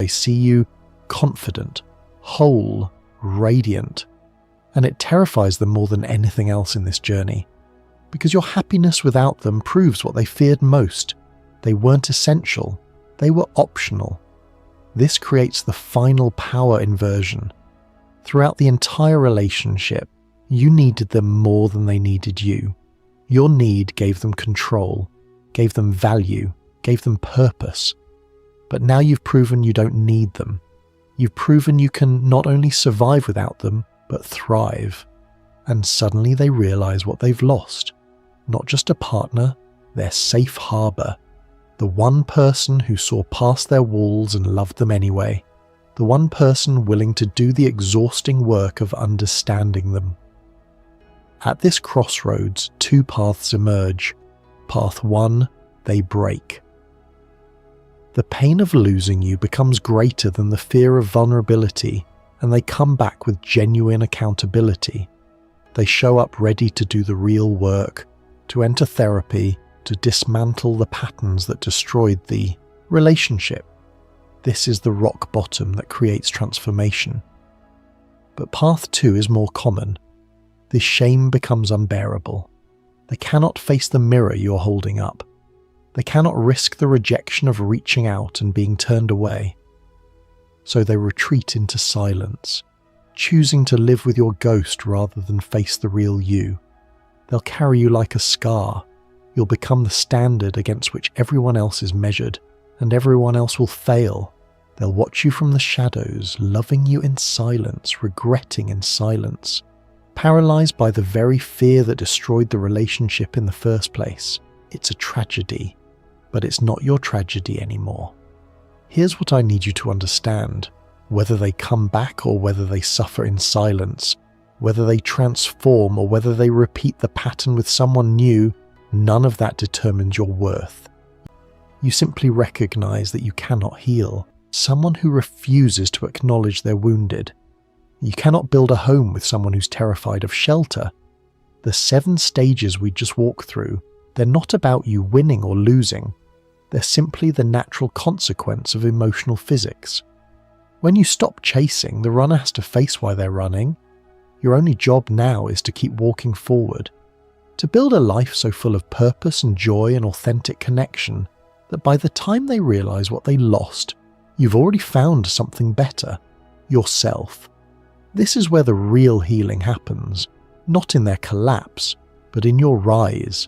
see you confident, whole, radiant. And it terrifies them more than anything else in this journey, because your happiness without them proves what they feared most. They weren't essential, they were optional. This creates the final power inversion. Throughout the entire relationship, you needed them more than they needed you. Your need gave them control, gave them value, gave them purpose. But now you've proven you don't need them. You've proven you can not only survive without them, but thrive. And suddenly they realize what they've lost. Not just a partner, their safe harbor. The one person who saw past their walls and loved them anyway. The one person willing to do the exhausting work of understanding them. At this crossroads, two paths emerge. Path 1, they break. The pain of losing you becomes greater than the fear of vulnerability, and they come back with genuine accountability. They show up ready to do the real work, to enter therapy, to dismantle the patterns that destroyed the relationship. This is the rock bottom that creates transformation. But path 2 is more common. This shame becomes unbearable. They cannot face the mirror you're holding up. They cannot risk the rejection of reaching out and being turned away. So they retreat into silence, choosing to live with your ghost rather than face the real you. They'll carry you like a scar. You'll become the standard against which everyone else is measured, and everyone else will fail. They'll watch you from the shadows, loving you in silence, regretting in silence, paralyzed by the very fear that destroyed the relationship in the first place. It's a tragedy, but it's not your tragedy anymore. Here's what I need you to understand. Whether they come back or whether they suffer in silence, whether they transform or whether they repeat the pattern with someone new, none of that determines your worth. You simply recognize that you cannot heal someone who refuses to acknowledge they're wounded. You cannot build a home with someone who's terrified of shelter. The 7 stages we just walked through, they're not about you winning or losing. They're simply the natural consequence of emotional physics. When you stop chasing, the runner has to face why they're running. Your only job now is to keep walking forward, to build a life so full of purpose and joy and authentic connection that by the time they realize what they lost, you've already found something better, yourself. This is where the real healing happens, not in their collapse, but in your rise,